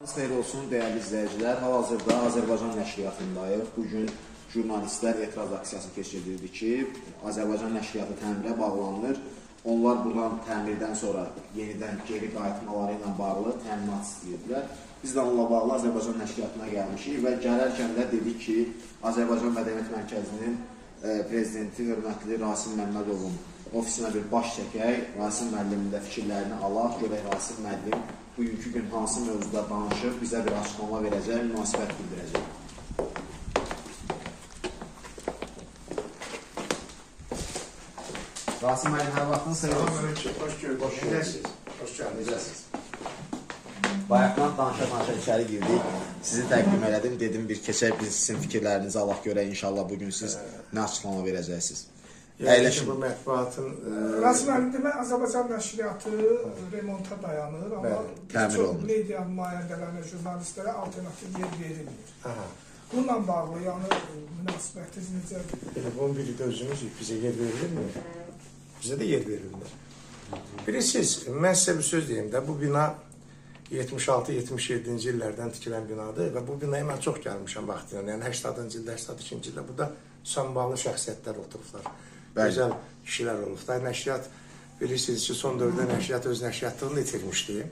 Xeyir olsun, dəyərli izləyicilər. Hal-hazırda Azərbaycan nəşriyyatındayıq. Bugün jurnalistlər etiraz aksiyası keçirildi ki, Azərbaycan nəşriyyatı təmirə bağlanır. Onlar buradan təmirdən sonra yenidən geri qayıtmaları ilə bağlı təminat istəyirdilər. Biz də onunla bağlı Azərbaycan nəşriyyatına gəlmişik və gələrkən də dedik ki, Azərbaycan Mədəniyyət Mərkəzinin prezidenti hörmətli Rasim Məmmədovun ofisinə bir baş çəkək, Rasim müəllimin də fikirlərini alaq, görək Rasim müəllim bugünkü gün hansı mövzuda danışıb, bizə bir açıqlama verəcək, münasibət bildirəcək. Rasim müəllim, hər vaxtınız xeyir olsun. Hoş gördük. Hoş gəldiniz. Bayaqdan danışa-danışa içəri girdik. Sizi təqdim elədim, dedim bir keçək, biz sizin fikirlərinizi alaq görək. İnşallah bugün siz nə açıqlama verəcəksiniz. Yəni ki, bu mətbuatın... Rasim müəllim, demək, Azərbaycan nəşriyyatı remonta dayanır, amma çox media nümayəndələrinə, jurnalistlərə alternativ yer verilmir. Bununla bağlı, yəni münasibətiniz necədir? Bunun biri də özünüz, bizə yer verilmir. Bizə də yer verilmir. Bilirsiniz, mən sizə bir söz deyim də, bu bina 76-77-ci illərdən tikilən binadır və bu binaya mən çox gəlmişəm vaxtıyla. Yəni 80-cı ildə, 82-ci ildə burada sambalı şəxsiyyətlər oturublar. Gözəl kişilər olublar. Nəşriyyat, bilirsiniz ki, son dövrdə nəşriyyat öz nəşriyyatını itirmişdi.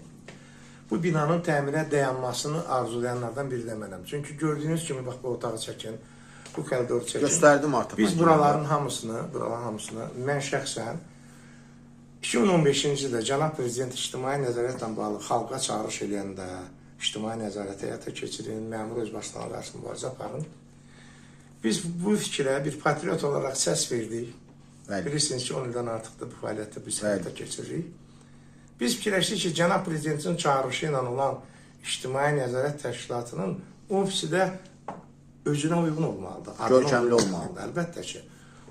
Bu binanın təmirə dayanmasını arzulayanlardan biri də mənəm. Çünki gördüyünüz kimi, bax, bu otağı çəkin, bu koridoru çəkin. Göstərdim artıq. Biz buraların hamısını, mən şəxsən 2015-ci ildə Cənab Prezident ictimai nəzarətlə bağlı xalqa çağırış eləyəndə, ictimai nəzarətə həyata keçirin, məmur özbaşınalığı qarşısında mübarizə aparın. Biz bu fikrə bir patriot olaraq səs verdik. Bilirsiniz ki, 10 ildən artıqdır bu fəaliyyətdə biz həyata keçiririk. Biz fikirləşdik ki, Cənab Prezidentin çağırışı ilə olan ictimai nəzarət təşkilatının ofisi də özünə uyğun olmalıdır. Görkəmli olmalıdır. Əlbəttə ki.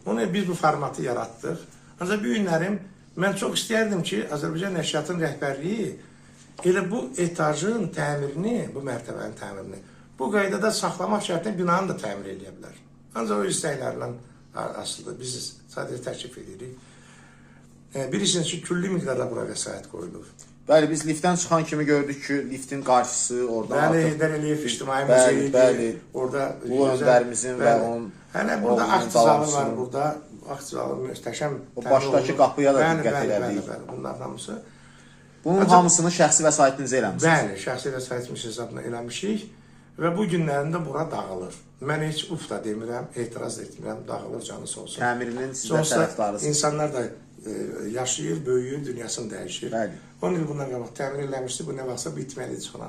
Onu biz bu formatı yaratdıq. Ancaq bu günlərim mən çox istəyərdim ki, Azərbaycan nəşriyyatının rəhbərliyi elə bu etajın təmirini, bu mərtəbənin təmirini bu qaydada saxlamaq şərtlə binanı da təmir edə bilər. Ancaq o istəklərlə asılıdır. Biz sadəcə təklif edirik. Bilirsiniz ki, külli miqdarda bura vəsait qoyulur. Bəli, biz liftdən çıxan kimi gördük ki, liftin qarşısı oradan artıq... Bəli, Heydər Əliyev İctimai Muzeyidir. Orada... Bu öndərimizin və onun... Hələ burada akt zalı var, burada akt zalı müstəşəm... O başdakı qapıya da diqqət elədik. Bəli, bunların hamısı... Bunun hamısını şəxsi vəsaitinizə eləmişsiniz. Bəli, şəxsi vəsaitimiz hesabına eləmişik və bu günlərində bura dağılır. Mən heç uf da demirəm, etiraz etmirəm, dağılır, canısı olsun. Təmirinin sizə tərəfdarısınız. İnsanlar da yaşayır, böyüyür, dünyasını dəyişir. Bəli. 10 il bundan qabaq təmir eləmişdi, bu nə vaxtsa bitməlidir sonra.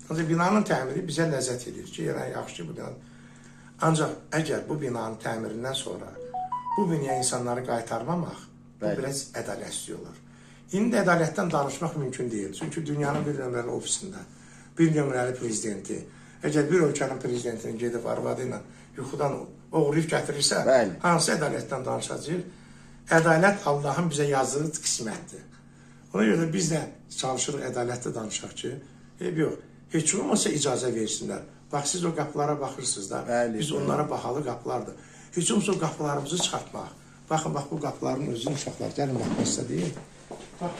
Ancaq binanın təmiri bizə ləzzət edir ki, yəni yaxşı ki, bu binanın. Ancaq əgər bu binanın təmirindən sonra bu binaya insanları qaytarmamaq, bu biraz ədalətsiz olar. İndi ədalətdən danışmaq mümkün deyil. Çünki dünyanın bir nömrəli ofisində, bir nömrəli prezidenti, əgər bir ölkənin prezidentinin gedib arvadı ilə yuxudan oğruyub gətirirsə, hansı ədalətdən danışacaq? Ədalət Allahın bizə yazdığı qismətdir. Ona görə də biz də çalışırıq ədalətli danışaq ki, yox, heç olmasa icazə versinlər. Bax, siz o qapılara baxırsınız da, biz onlara baxalı qapılardır. Heç olmasa o qapılarımızı çıxartmaq. Baxın, bax, bu qapıların özünü uşaqlar, gəlin baxmaq istədik. Bax,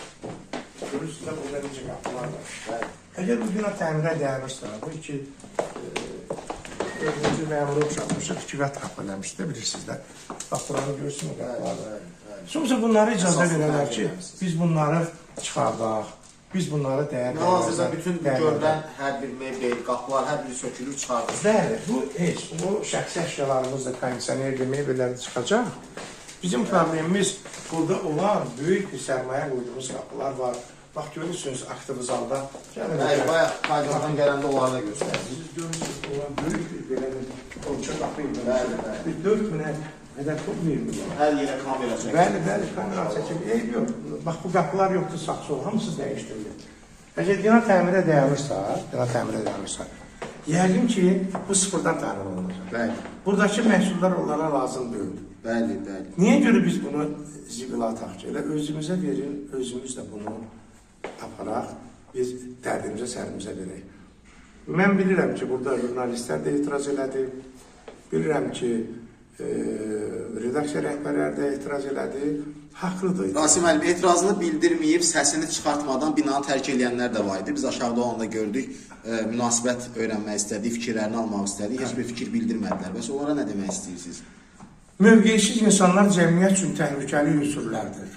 görürsünüz də burada necə qapılar var. Əgər bu bina təmirə dayanırsa, bu iki özünüzü məmuru uşaqmışıq, 2 qat qapı eləmişdir, bilirsiniz də. Bax, buranı görürsünüz qapılar. Sonra bunları icazə verələr ki, biz bunları çıxardaq, biz bunları dəyər verək. Hazırda bütün görülən hər bir mebel, qapılar, hər biri sökülür, çıxardır. Bəli, bu heç, bu şəxsi əşyalarımızda kondisioner mebelləri çıxacaq. Bizim problemimiz burada olan böyük bir sərmayə qoyduğumuz qapılar var. Bax, görürsünüz, aktiv zalda. Bayaq qaydadan gələndə onları da göstərir. Siz görürsünüz, olan böyük bir belə bir ölçə qapı ilə. Bir 4000-ə qədər çox verilmir. Hər yerə kamera çəkir. Bəli, kamera çəkir. Eyb yox. Bax, bu qapılar yoxdur, sağ-sol, hamısı dəyişdirilir. Əgər bina təmirə dayanırsa, yəqin ki, bu sıfırdan təmin olunur. Bəli. Buradakı məhsullar onlara lazım deyil. Bəli. Niyə görə biz bunu zibilə ataq ki? Elə özümüzə verin, özümüz də bunu aparaq, biz dərdimizə, sərimizə verək. Mən bilirəm ki, burada jurnalistlər də etiraz elədi, bilirəm ki, redaksiya rəhbərləri də etiraz elədi, haqlıdır. Rasim müəllim etirazını bildirməyib, səsini çıxartmadan binanı tərk edənlər də var idi. Biz aşağıda onda gördük, münasibət öyrənmək istədik, fikirlərini almaq istədik. Heç bir fikir bildirmədilər. Bəs onlara nə demək istəyirsiniz? Mövqeysiz insanlar cəmiyyət üçün təhlükəli unsurlardır.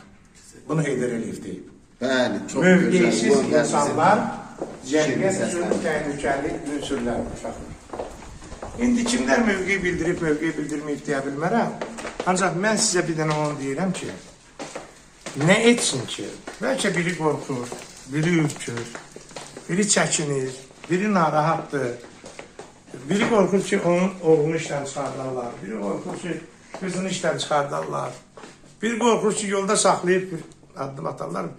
Bunu Heydər Əliyev deyib. Bəli, çox Mövqeysiz gözəl. insanlar cəmiyyət üçün təhlükəli unsurlardır. İndi kimlər mövqeyi bildirib, mövqeyi bildirməyib deyə bilmərəm. Ancaq mən sizə bir dənə onu deyirəm ki, nə etsin ki, bəlkə biri qorxur, biri ürkür, biri çəkinir, biri narahatdır, biri qorxur ki, onun oğlunu işdən çıxardarlar, biri qorxur ki, qızını işdən çıxardarlar, biri qorxur ki, yolda saxlayıb bir addım atarlar.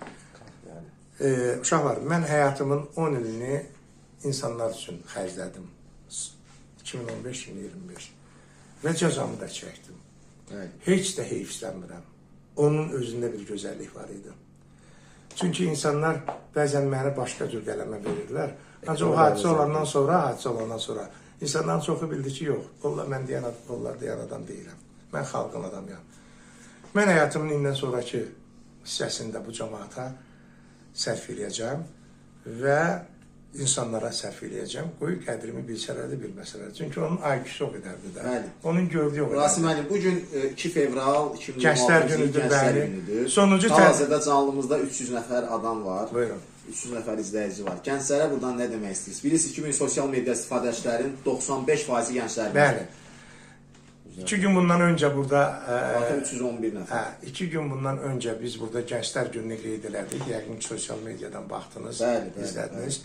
Uşaqlar, mən həyatımın 10 ilini insanlar üçün xərclədim. 2015-2025 və cəzamı da çəkdim. Heç də heyfslənmirəm. Onun özündə bir gözəllik var idi. Çünki insanlar bəzən məni başqa cür qələmə verirlər. Ancaq o hadisə olandan sonra, insanların çoxu bildi ki, yox, onlar deyən adam deyirəm. Mən xalqın adamıyam. Mən həyatımın indən sonraki hissəsində bu cəmaata sərf eləyəcəm və insanlara sərf eləyəcəm. Qoy qədrimi bilsələr də bilməsələr. Çünki onun IQ-su o qədərdir də. Onun gördüyü o qədərdir. Rasim müəllim, bugün 2 fevral 2016 Gənclər günüdür. Sonuncu hal-hazırda canlımızda 300 nəfər adam var. Buyurun. 300 nəfər izləyici var. Gənclərə buradan nə demək istəyirsiniz? Bilirsiniz ki, sosial media istifadəçilərin 95% gənclərdir. Bəli. 2 gün bundan öncə burada... 311 nəfər. 2 gün bundan öncə biz burada Gənclər gününü qeyd elədik. Yəqin ki, sosial mediadan baxdınız, izlədiniz.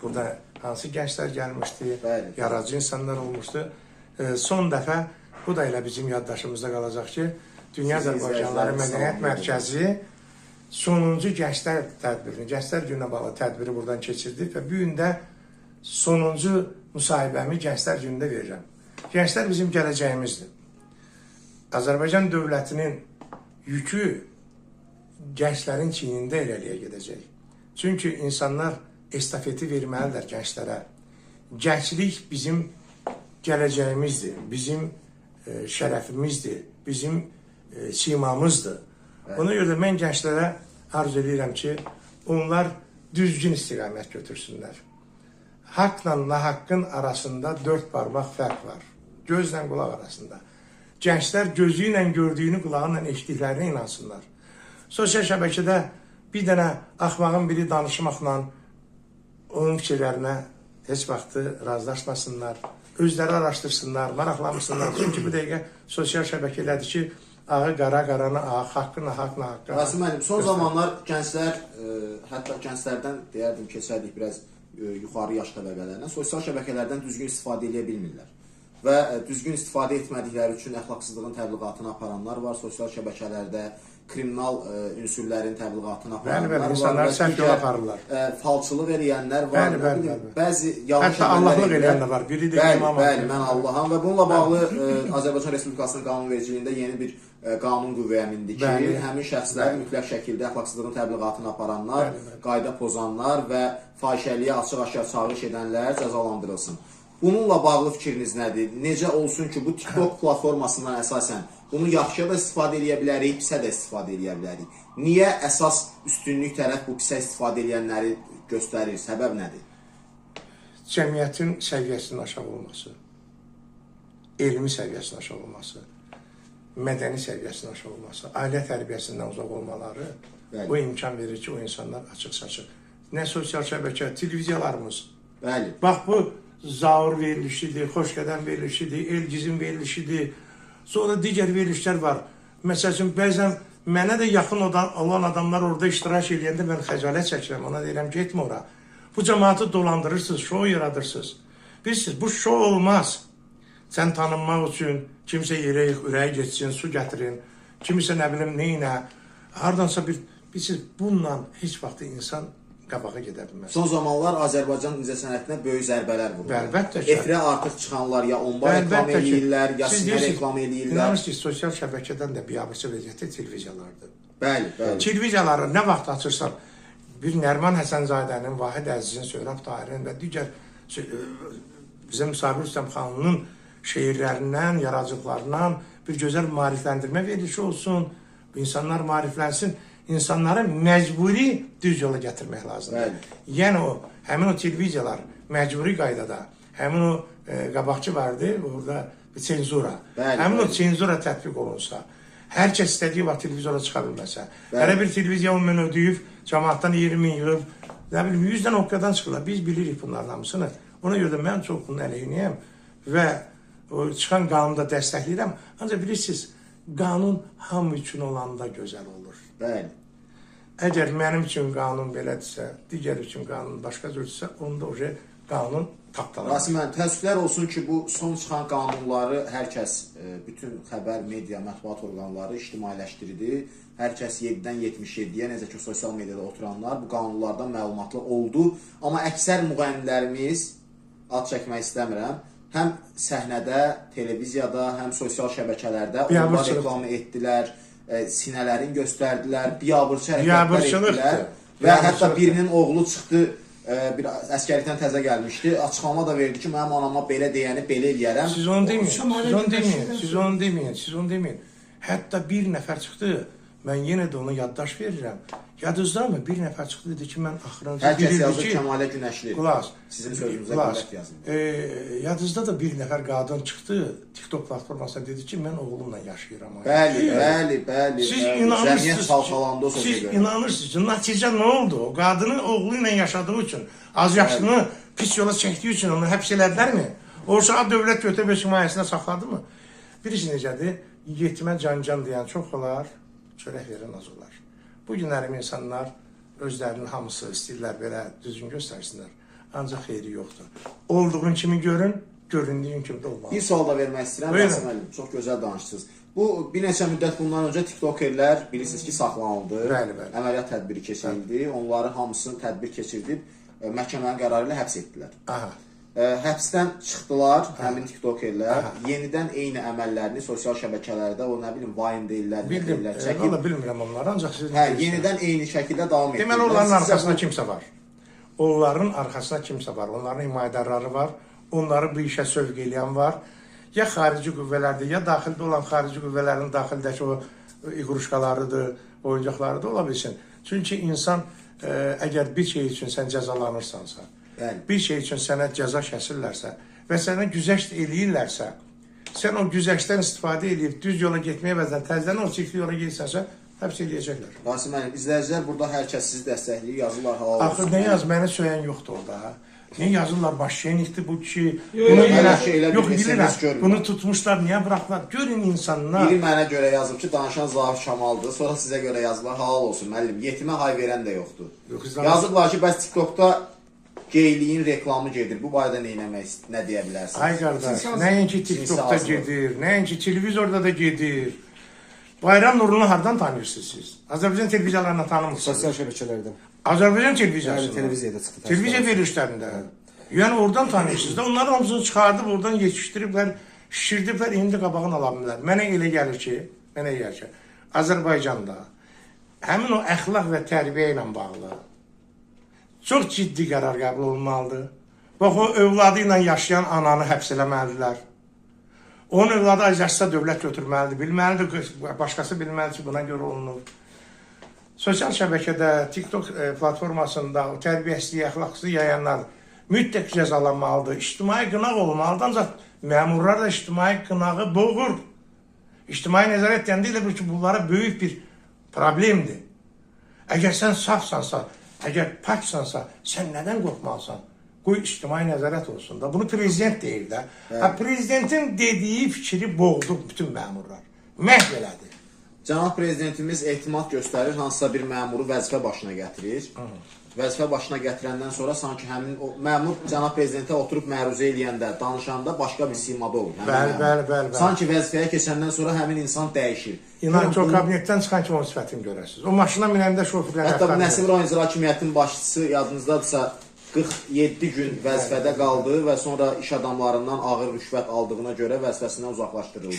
Burada hansı gənclər gəlmişdi, yaradıcı insanlar olmuşdu. Son dəfə, bu da elə bizim yaddaşımızda qalacaq ki, Dünya Azərbaycanları Mədəniyyət Mərkəzi sonuncu gənclər tədbirini, gənclər gününə bağlı tədbiri buradan keçirdik və bu gün də sonuncu müsahibəmi gənclər günündə verirəm. Gənclər bizim gələcəyimizdir. Azərbaycan dövlətinin yükü gənclərin çiynində irəliyə gedəcək. Çünki insanlar estafeti verməlidir gənclərə. Gənclik bizim gələcəyimizdir, bizim şərəfimizdir, bizim simamızdır. Ona görə də mən gənclərə arzu edirəm ki, onlar düzgün istiqamət götürsünlər. Haqla nahaqqın arasında 4 parmaq fərq var. Gözlə qulaq arasında. Gənclər gözü ilə gördüyünü, qulağıyla eşitdiklərinə inansınlar. Sosial şəbəkədə bir dənə axmağın biri danışmaqla onun fikirlərinə heç vaxtı razılaşmasınlar, özləri araşdırsınlar, maraqlanmışsınlar. Çünki bu dəqiqə sosial şəbəkə elədir ki, ağı qara, qaranı ağı, haqqı nahaqqı nahaqqı. Rasim müəllim, son zamanlar gənclər, hətta gənclərdən deyərdim, keçərdik biraz yuxarı yaş təbəqələrinə, sosial şəbəkələrdən düzgün istifadə edə bilmirlər. Və düzgün istifadə etmədikləri üçün əxlaqsızlığın təbliğatını aparanlar var, sosial şəbəkələrdə kriminal ünsürlərin təbliğatını aparanlar var. İnsanlar səhv yola aparırlar. Falçılıq eləyənlər var. Bəzi yanlış hətta Allahlıq eləyən də var. Biri də imam. Bəli, mən Allaham və bununla bağlı Azərbaycan Respublikasının qanunvericiliyində yeni bir qanun qüvvəyə mindi ki, həmin şəxslər mütləq şəkildə əxlaqsızlığın təbliğatını aparanlar, qayda pozanlar və fahişəliyə açıq-aşkar çağırış edənlər cəzalandırılsın. Bununla bağlı fikriniz nədir? Necə olsun ki, bu TikTok platformasından əsasən bunu yaxşıya da istifadə edə bilərik, pisə də istifadə edə bilərik. Niyə əsas üstünlük tərəf bu pisə istifadə edənləri göstərir? Səbəb nədir? Cəmiyyətin səviyyəsinin aşağı olması, elmi səviyyəsinin aşağı olması, mədəni səviyyəsinin aşağı olması, ailə tərbiyəsindən uzaq olmaları o imkan verir ki, o insanlar açıq-saçıq. Nə sosial şəbəkə, televiziyalarımız. Bax, bu Zaur verilişidir, Xoşqədəm verilişidir, Elgizin verilişidir. Sonra digər verilişlər var. Məsəl üçün, bəzən mənə də yaxın olan adamlar orada iştirak edəndə mən xəcalət çəkirəm. Ona deyirəm, getmə ora. Bu cəmaatı dolandırırsınız, şou yaradırsınız. Bilirsiniz, bu şou olmaz. Sən tanınmaq üçün kimsə yerə ürəyi geçsin, su gətirin, kimisə nə bilim neynə. Hardansa bilirsiniz, bununla heç vaxt insan qabağa gedə bilməz. Son zamanlar Azərbaycan incəsənətinə böyük zərbələr vurur. Əlbəttə ki. Efirə artıq çıxanlar ya onba reklam edirlər, ya sinə reklam edirlər. İnanırsınız ki, sosial şəbəkədən də biabırçı vəziyyətdə televiziyalardır. Bəli. Televiziyaları nə vaxt açırsan, bir Nərman Həsənzadənin, Vahid Əzizin, Söhrab Tahirin və digər bizim Sabir Rüstəmxanının şeirlərindən, yaradıcılıqlarından bir gözəl maarifləndirmə verilişi olsun. İnsanlar maariflənsin, insanları məcburi düz yola gətirmək lazımdır. Yəni həmin o televiziyalar məcburi qaydada, həmin o qabaqçı vardı, orada senzura. Həmin o senzura tətbiq olunsa, hər kəs istədiyi vaxt televizora çıxa bilməsə, hər bir televiziya 10 min ödəyib, cəmaatdan 20 min yığıb, nə bilim 100-dən okkadan çıxırlar. Biz bilirik bunların hamısını. Ona görə də mən çox bunun əleyhinəyəm və o çıxan qanunu da dəstəkləyirəm. Ancaq bilirsiniz, qanun hamı üçün olanda gözəl olur. Bəli. Əgər mənim üçün qanun belədirsə, digər üçün qanun başqa cürdürsə, onda o qanun tapdalanır. Rasim müəllim, təəssüflər olsun ki, bu son çıxan qanunları hər kəs, bütün xəbər, media, mətbuat orqanları ictimailəşdirdi. Hər kəs 7-dən 77-yə, necə ki, sosial mediada oturanlar bu qanunlardan məlumatlı oldu. Amma əksər müğənnilərimiz, ad çəkmək istəmirəm, həm səhnədə, televiziyada, həm sosial şəbəkələrdə onlar reklamı etdilər, sinələrini göstərdilər, biabırçı hərəkətlər etdilər və hətta birinin oğlu çıxdı, bir əskərlikdən təzə gəlmişdi, açıqlama da verdi ki, mənim anama belə deyəni belə eləyərəm. Siz onu deməyin. Hətta bir nəfər çıxdı, mən yenə də ona yaddaş verirəm. Yadınızdamı? Bir nəfər çıxdı, dedi ki, mən axırıncı hər kəs yazır Kəmalə Günəşli. Sizin sözünüzə qüvvət yazın. Yadınızda da bir nəfər qadın çıxdı, TikTok platformasına dedi ki, mən oğlumla yaşayıram. Bəli. Siz inanırsınız ki, nəticə nə oldu? O qadını oğlu ilə yaşadığı üçün, az yaşını pis yola çəkdiyi üçün onu həbs elədilər mi? O uşağı dövlət götürüb himayəsinə saxladı mı? Birisi necədir? Yetimə can deyən çox olar, çörək verən az olar. Bu günlərim insanlar özlərinin hamısı istəyirlər belə düzgün göstərsinlər. Ancaq xeyri yoxdur. Olduğun kimi görün, göründüyün kimi də olmalı. Bir sual da vermək istəyirəm. Rasim müəllim, çox gözəl danışdınız. Bu, bir neçə müddət bundan öncə tiktokerlər bilirsiniz ki, saxlanıldı. Əməliyyat tədbiri keçirildi. Onları hamısını tədbir keçirdib, məhkəmənin qərarı ilə həbs etdilər. Həbsdən çıxdılar həmin tiktokerlər, yenidən eyni əməllərini sosial şəbəkələrdə, o nə bilim, Vine deyirlər, çəkib. Valla bilmirəm onları, ancaq siz... Yenidən eyni şəkildə davam etdirlər. Deməli, onların arxasında kimsə var. Onların arxasında kimsə var, onların himayədarları var, onları bu işə sövq eləyən var. Ya xarici qüvvələrdir, ya daxildə olan xarici qüvvələrin daxildəki o iqruşqalarıdır, oyuncaqlarıdır, ola bilsin. Çünki insan, əgər bir şey üçün sən cəzalanırsansa, bir şey üçün sənə cəza kəsilirlərsə və sənə güzəşt eləyirlərsə, sən o güzəştdən istifadə edib düz yola getməyə vəzən təzdən o çirkli yola gedirsənsə, həbs eləyəcəklər. Rasim müəllim, izləyicilər burada hər kəs sizi dəstəkləyir, yazırlar halal olsun. Axı nə yaz, məni söyən yoxdur orada. Niyə yazırlar, başşenlikdir bu kişi. Yox, bilirəm, bunu tutmuşlar, niyə bıraxdılar? Görün insanlar. Biri mənə görə yazıb ki, danışan Zahir Şamaldır, sonra sizə görə yazırlar, halal olsun müəllim, yetimə hay verən də yoxdur. Yazıblar ki, bəs TikTokda geyliyin reklamı gedir. Bu barədə nə deyə bilərsiniz? Ay qardaş, nəinki TikTokda gedir, nəinki televizorda da gedir. Bayram Nurunu hardan tanıyırsınız siz? Azərbaycan televiziyalarına tanımırsınız. Sosial şəbəkələrdən. Azərbaycan televiziyasında. Yəni televiziyada çıxdı. Televiziya verilişlərində. Yəni oradan tanıyırsınız da. Onların hamısını çıxardıb, oradan yetişdiriblər, şişirdiblər, indi qabağını ala bilirlər. Mənə elə gəlir ki, Azərbaycanda həmin o əxlaq və tərbiyə ilə bağlı çox ciddi qərar qəbul olunmalıdır. Bax, o övladı ilə yaşayan ananı həbs eləməlidirlər. Onun övladı ajasda dövlət götürməlidir, bilməlidir, başqası bilməlidir ki, buna görə olunur. Sosial şəbəkədə, TikTok platformasında o tərbiyəsizliyi, əxlaqsızlığı yayanlar mütləq cəzalanmalıdır. İctimai qınaq olmalıdır, ancaq məmurlar da ictimai qınağı boğur. İctimai nəzarət deyəndə elə bir ki, bunlara böyük bir problemdir. Əgər sən safsansa, əgər paksansa, sən nədən qorxmalısan? Qoy ictimai nəzarət olsun da. Bunu prezident deyir də. Prezidentin dediyi fikri boğdu bütün məmurlar. Məhv elədi. Cənab Prezidentimiz ehtimal göstərir, hansısa bir məmuru vəzifə başına gətirir. Vəzifə başına gətirəndən sonra sanki həmin o məmur Cənab Prezidentə oturub məruzə eləyəndə, danışanda başqa bir simada olur. Bəli. Sanki vəzifəyə keçəndən sonra həmin insan dəyişir. İnan ki, o kabinetdən çıxan kimi o sifətini görəsiniz. O maşına minəndə şoförlər... Hətta bu Nəsimi rayon icra hakimiyyətinin başçısı yadınızdadırsa 47 gün vəzifədə qaldı və sonra iş adamlarından ağır rüşvət aldığına görə vəzifəsindən uzaqlaşdırıldı.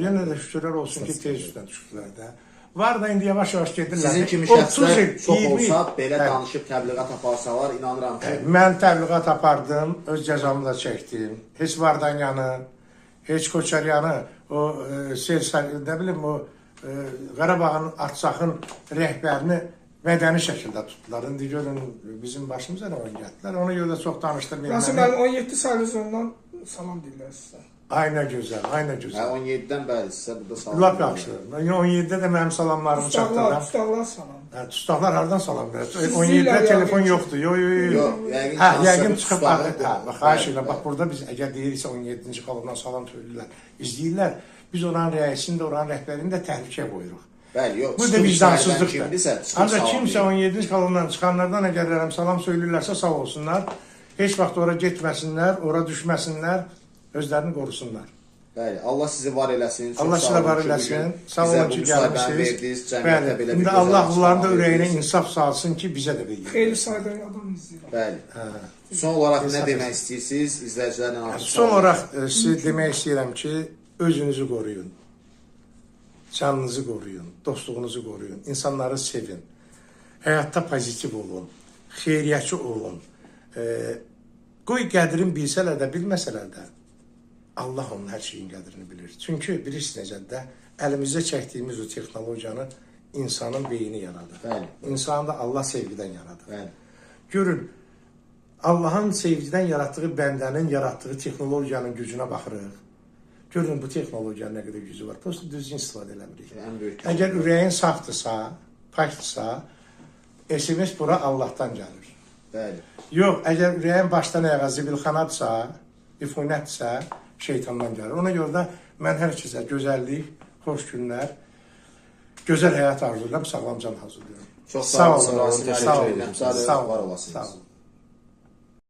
Yenə də şükürlər olsun ki, tez üstdən düşdülər də. Var da indi yavaş-yavaş gedirlər. Sizin kimi şəxslər çox olsa, belə danışıb təbliğat aparsalar, inanıram ki... Mən təbliğat apardım, öz cəzamı da çəkdim. Heç Vardanyanı, heç Koçaryanı, o ne bileyim, o Qarabağın, Artsakın rəhbərini mədəni şəkildə tutdular. İndi görün, bizim başımıza nə oyun gəldilər. Ona görə də çox danışdırmayın. Rasim müəllim, 17 saylı zondan salam deyirlər sizə. Ay nə gözəl, ay nə gözəl. 17-dən bəli sizə burada salam. Lap yaxşı. 17-də də mənim salamlarımı çatdırdım. Tustaqlar salam. Tustaqlar hardan salam verir? 17-də telefon yoxdur. Yox. Yəqin çıxıb, xahiş edirəm. Bax, burada biz əgər deyiriksə 17-ci kolondan salam söyləyirlər, izləyirlər. Biz oranın rəisini də, oranın rəhbərini də təhlükə qoyuruq. Bəli, yox. Bu da vicdansızlıqdır. Ancaq kimsə 17-ci kolondan çıxanlardan əgər salam söyləyirlərsə sağ olsunlar. Heç vaxt ora getməsinlər, ora düşməsinlər, özlərini qorusunlar. Bəli, Allah sizi var eləsin. Allah sizə var eləsin. Sağ olun ki, gəlmişsiniz. Bəli, indi Allah onların da ürəyinə insaf salsın ki, bizə də verir. Xeyli sayda adam izləyir. Bəli. Son olaraq nə demək istəyirsiniz? İzləyicilərlə artıq. Son olaraq sizə demək istəyirəm ki, özünüzü qoruyun. Canınızı qoruyun, dostluğunuzu qoruyun, insanları sevin, həyatda pozitiv olun, xeyriyyətçi olun. Qoy qədrin bilsələr də, bilməsələr də, Allah onun hər şeyin qədrini bilir. Çünki bilirsiniz necədə, əlimizdə çəkdiyimiz o texnologiyanı insanın beyni yaradır. İnsanı da Allah sevgidən yaradır. Görün, Allahın sevgidən yaratdığı bəndənin yaratdığı texnologiyanın gücünə baxırıq. Görün, bu texnologiyanın nə qədər gücü var. Prosto düzgün istifadə eləmirik. Əgər ürəyin safdırsa, pakdırsa, SMS bura Allahdan gəlir. Yox, əgər ürəyin başdan ayağa zibilxanadırsa, ifunətdirsə, şeytandan gəlir. Ona görə də mən hər kəsə gözəllik, xoş günlər, gözəl həyat arzulayıram, sağlam can hazırlayıram. Çox sağ olun, Rasim. Təşəkkür edirəm. Sağ olun.